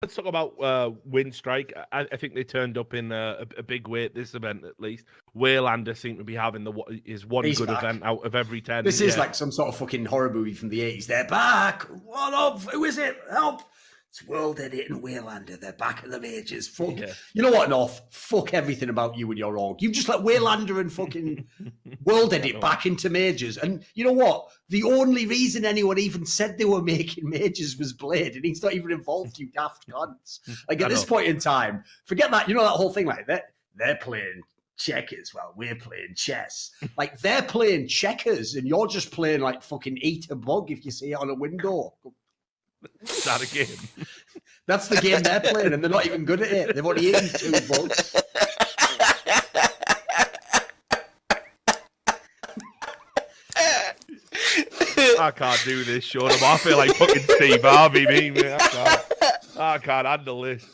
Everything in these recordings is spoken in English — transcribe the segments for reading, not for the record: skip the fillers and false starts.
Let's talk about win strike. I think they turned up in a big way at this event, at least. Waylander seemed to be having his one He's good back. event out of every 10. This is like some sort of fucking horror movie from the 80s. They're back. What up? Who is it? Help. It's World Edit and Waylander. They're back at the majors. Fuck. Yeah. You know what, North? Fuck everything about you and your org. You just let Waylander and fucking World Edit back into majors. And you know what? The only reason anyone even said they were making majors was Blade, and he's not even involved, you daft cunts. Like, at this point in time, forget that. You know that whole thing like that? They're playing checkers while we're playing chess. Like, they're playing checkers, and you're just playing, like, fucking eat a bug if you see it on a window. Is that a game? That's the game they're playing, and they're not even good at it. They've only eaten 2 bugs. I can't do this, Sean. I feel like fucking Steve Harvey, man. I can't handle this.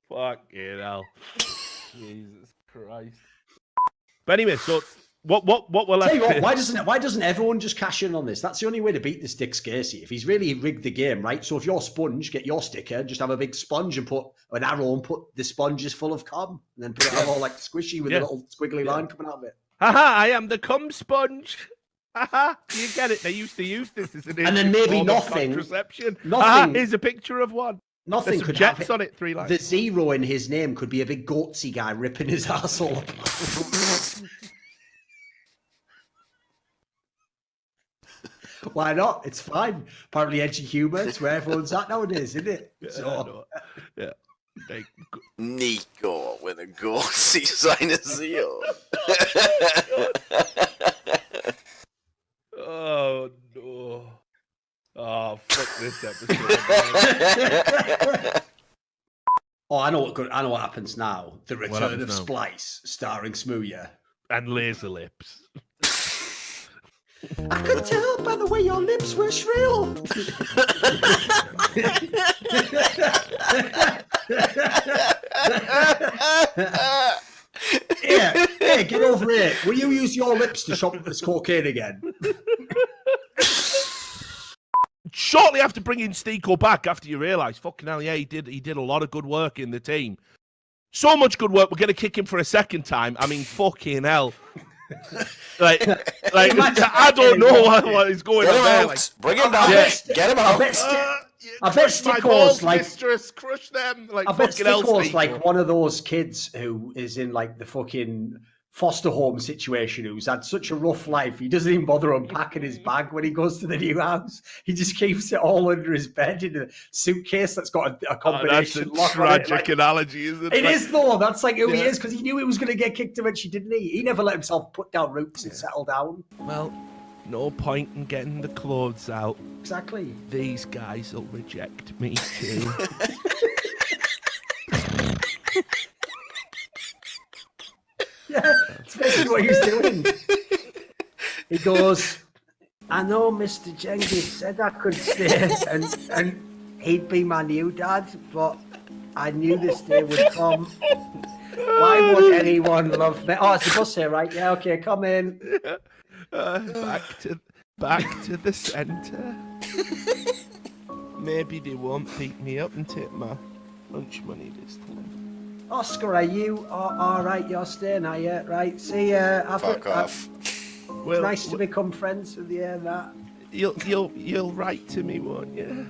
Fucking hell. Jesus Christ. But anyway, so what we're left Tell you what, why doesn't everyone just cash in on this? That's the only way to beat this Dick Scasey. If he's really rigged the game, right? So if you're Sponge, get your sticker, just have a big sponge and put an arrow and put the sponges full of cum, and then put it all like squishy with a little squiggly line coming out of it. Haha, I am the cum sponge. Haha, you get it? They used to use this as an and then maybe contraception. Nothing. Here's a picture of one. Nothing There's could jets have on it. 3 lines. The 0 in his name could be a big goatsy guy ripping his arsehole up. Why not? It's fine. Apparently, edgy humour. It's where everyone's at nowadays, isn't it? So... Yeah. Nico with a goatee sign of zeal. Oh no! Oh fuck this episode! Oh, I know what happens now. The return of Splice, starring Smooya and Laser Lips. I could tell by the way your lips were shrill. Hey, get over here. Will you use your lips to shop this cocaine again? Shortly after bringing Stico back, after you realise, fucking hell, yeah, he did a lot of good work in the team. So much good work, we're going to kick him for a second time. I mean, fucking hell. like I don't know what is going on there. Like, bring him down. Get him out. I bet Stico's like mistress, crush them. Like, I bet Stico's like one of those kids who is in like the fucking foster home situation, who's had such a rough life. He doesn't even bother unpacking his bag when he goes to the new house. He just keeps it all under his bed in a suitcase that's got a combination lock on it. Tragic analogy, isn't it? It is though. That's like who he is, because he knew he was going to get kicked eventually, didn't he? He never let himself put down roots and settle down. Well, no point in getting the clothes out. Exactly. These guys will reject me too. Yeah, that's basically what he's doing. He goes, I know Mr. Genghis said I could stay and he'd be my new dad, but I knew this day would come. Why would anyone love me? Oh, it's the bus here, right? Yeah, okay, come in. Back to the centre. Maybe they won't beat me up and take my lunch money this time. Oscar, are you all right? You're staying, are you? Right, see ya. Fuck off. It's nice to become friends with you and that. You'll write to me, won't you?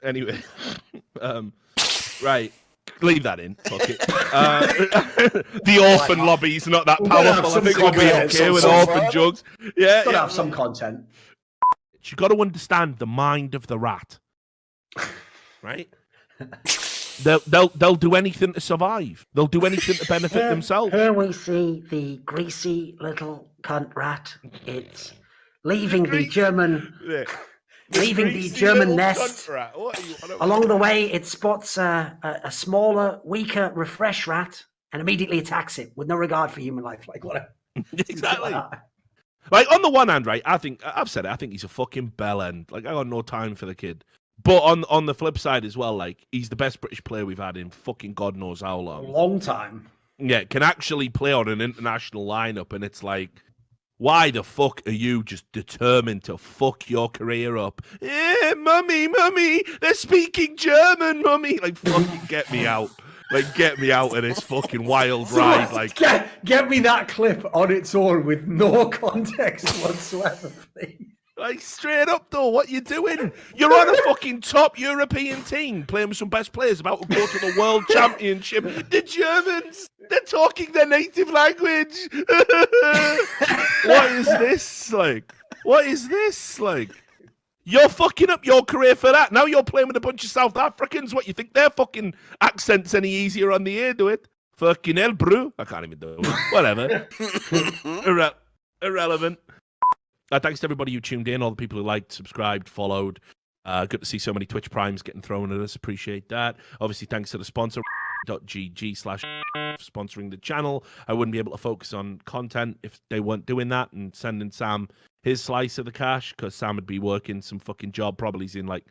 Anyway, right. Leave that in. Fuck it. The orphan lobby's not that powerful. I think we'll be okay with orphan jugs. Yeah, gotta have some content. You got to understand the mind of the rat, right? They'll do anything to survive. They'll do anything to benefit themselves. Here we see the greasy little cunt rat. It's leaving the German. Leaving the German nest. Along the way, it spots a smaller, weaker, refreshed rat and immediately attacks it with no regard for human life. Like, what? Exactly. Like, on the one hand, right, I've said it, I think he's a fucking bellend. Like, I got no time for the kid. But on the flip side as well, like, he's the best British player we've had in fucking God knows how long. A long time. Yeah, can actually play on an international lineup, and it's like, Why the fuck are you just determined to fuck your career up? Mummy, they're speaking German, mummy. Like, fucking get me out. Like, get me out of this fucking wild ride. Like, get me that clip on its own with no context whatsoever, please. Like, straight up, though, what you doing? You're on a fucking top European team playing with some best players about to go to the World Championship. The Germans, they're talking their native language. What is this like? What is this like? You're fucking up your career for that. Now you're playing with a bunch of South Africans. What, you think their fucking accent's any easier on the ear, do it? Fucking hell, bro. I can't even do it. Whatever. Irrelevant. Thanks to everybody who tuned in, all the people who liked, subscribed, followed. Good to see so many Twitch Primes getting thrown at us. Appreciate that. Obviously, thanks to the sponsor, .gg/ sponsoring the channel. I wouldn't be able to focus on content if they weren't doing that and sending Sam his slice of the cash, because Sam would be working some fucking job. Probably he's in like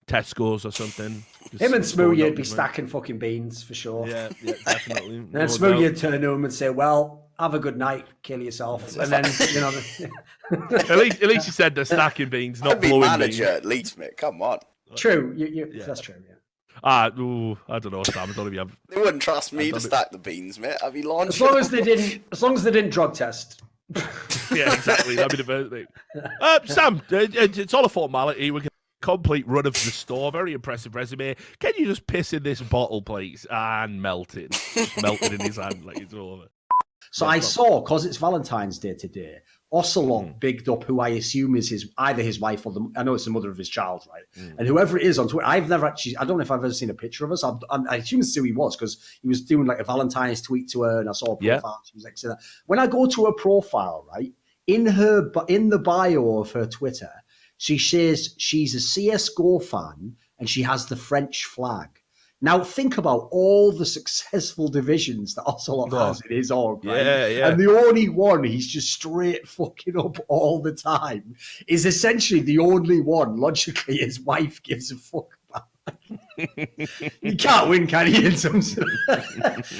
Tesco's or something. Him and Smoothie would be stacking fucking beans for sure. Yeah, definitely. And then Smoothie would turn to him and say, well, have a good night, kill yourself. And then, you know. at least you said they're stacking beans, not I'd be blowing manager beans. at least, mate. Come on. True. That's true, yeah. I don't know, Sam. I don't know if you have... They wouldn't trust me to stack the beans, mate. I'd be launching. As long as they didn't drug test. Yeah, exactly. That'd be the first thing. Sam, it's all a formality. We can complete run of the store. Very impressive resume. Can you just piss in this bottle, please? And melt it. Just melt it in his hand like it's over. So I saw, because it's Valentine's Day today, Ocelot bigged up who I assume is either his wife or I know it's the mother of his child, right? And whoever it is on Twitter, I've never actually, I don't know if I've ever seen a picture of us. I assume it's who he was, because he was doing like a Valentine's tweet to her, and I saw a profile. She was like, saying that. When I go to her profile, right, in the bio of her Twitter, she says she's a CSGO fan and she has the French flag. Now think about all the successful divisions that Ocelot has in his org, right? Yeah. And the only one he's just straight fucking up all the time is essentially the only one, logically, his wife gives a fuck about. You can't win, can you?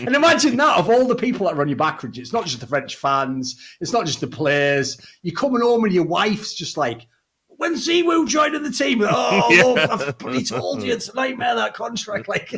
And imagine that, of all the people that run your backroom, it's not just the French fans, it's not just the players. You're coming home and your wife's just like, when Siwoo joining the team, I've bloody told you, it's a nightmare, that contract. Like,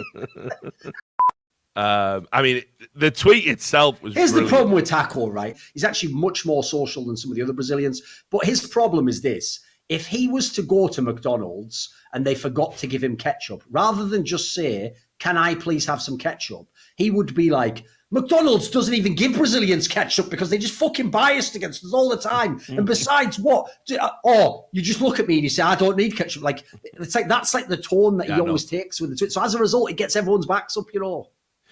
I mean, the tweet itself was. Here's brilliant. the problem with Taco, right? He's actually much more social than some of the other Brazilians. But his problem is this: if he was to go to McDonald's and they forgot to give him ketchup, rather than just say, "Can I please have some ketchup?" he would be like, McDonald's doesn't even give Brazilians ketchup because they just fucking biased against us all the time. And besides, what? You just look at me and you say, I don't need ketchup. Like, it's like, that's like the tone that he always takes with the tweet. So as a result, it gets everyone's backs up, you know.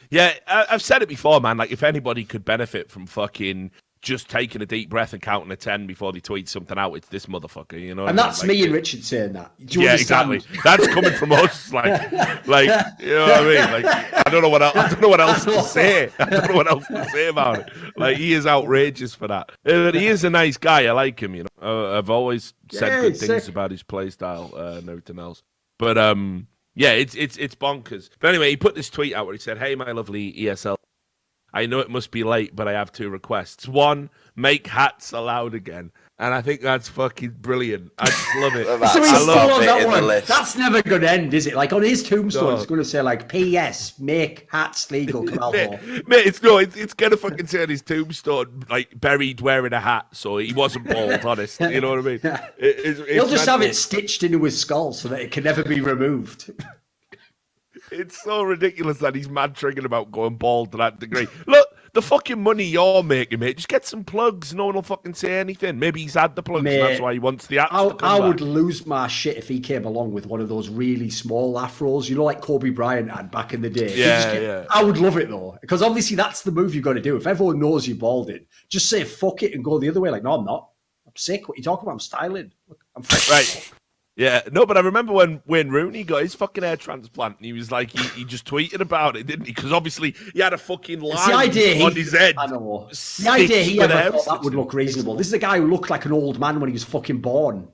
Yeah, I've said it before, man. Like, if anybody could benefit from fucking just taking a deep breath and counting to 10 before they tweet something out, it's this motherfucker, you know? And that's like, me and Richard saying that. Yeah, exactly. That's coming from us. Like, you know what I mean? Like, I don't know what else to say. I don't know what else to say about it. Like, he is outrageous for that. But he is a nice guy. I like him, you know. I've always said good things about his play style and everything else. But, yeah, it's bonkers. But anyway, he put this tweet out where he said, "Hey, my lovely ESL. I know it must be late, but I have 2 requests. 1, make hats allowed again." And I think that's fucking brilliant. I just love it. So he's still on that one. List. That's never going to end, is it? Like, on his tombstone, it's going to say, like, P.S. Make hats legal. Mate, it's going to fucking say on his tombstone, like, buried wearing a hat, so he wasn't bald, honest. You know what I mean? He'll just have it stitched into his skull so that it can never be removed. It's so ridiculous that he's mad triggering about going bald to that degree. Look, the fucking money you're making, mate. Just get some plugs. No one will fucking say anything. Maybe he's had the plugs, mate, and that's why he wants the hats. I would lose my shit if he came along with one of those really small afros, you know, like Kobe Bryant had back in the day. Yeah. I would love it, though, because obviously that's the move you've got to do. If everyone knows you're balding, just say fuck it and go the other way. Like, no, I'm not. I'm sick. What are you talking about? I'm styling. Look, I'm fresh. Right. Yeah, no, but I remember when Wayne Rooney got his fucking hair transplant, and he was like, he just tweeted about it, didn't he? Because obviously he had a fucking line on his head. I know. The idea he ever thought that would look reasonable. This is a guy who looked like an old man when he was fucking born.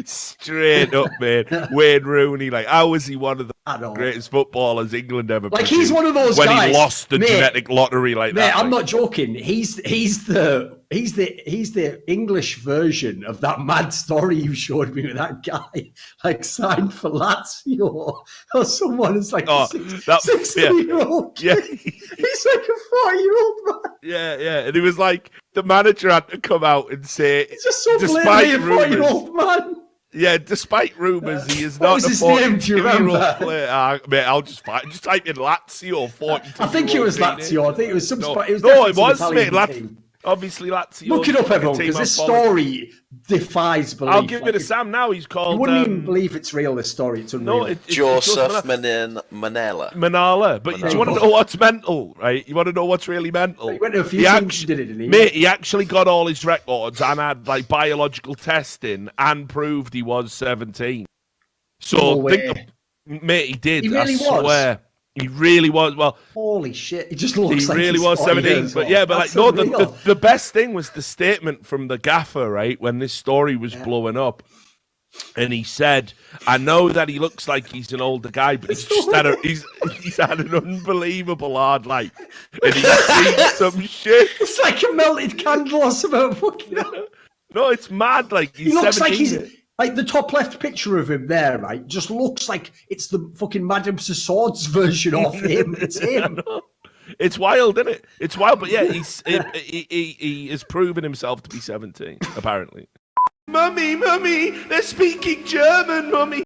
Straight up, man. Wayne Rooney, like, how was he one of the I know. greatest footballers England ever Like, produced he's one of those when guys, he lost the mate, genetic lottery like that? I'm like. not joking. He's the English version of that mad story you showed me with that guy, like signed for Lazio, or someone is like a 60-year-old yeah. kid. He's like a 40-year-old man. Yeah. And he was like, the manager had to come out and say, He's just so despite blatantly a 40-year-old man. Yeah, despite rumours, he is What not was a his name? Do you 42-year-old remember? player. Mate, I'll just type in Lazio 42. I think it was Lazio. I think it was some. No, It was, no, it definitely was, some mate. Italian team. Obviously, Lazio. Look it up, everyone, because this story defies belief. I'll give it Like, to Sam now. He's called. you wouldn't even believe it's real. This story, it's unreal. Joseph Manella. Manala. But do you want to know what's mental, right? You want to know what's really mental? He went to a few teams and did it, didn't he? Mate, he actually got all his records and had like biological testing and proved he was 17. So, mate, he did. He really I swear. He really was. Well, holy shit! He just looks like really he's was 40 17. years But old. yeah, but That's like, no, unreal. the best thing was the statement from the gaffer, right? When this story was blowing up. And he said, I know that he looks like he's an older guy, but he's just had he's had an unbelievable hard life. And he's seen some shit. It's like a melted candle or something. Fucking hell. No, it's mad. Like, He looks 17. like he's like the top left picture of him there, right? Just looks like it's the fucking Madame Tussauds version of him. It's him. It's wild, isn't it? It's wild, but yeah, he has proven himself to be 17, apparently. Mummy, they're speaking German, Mummy.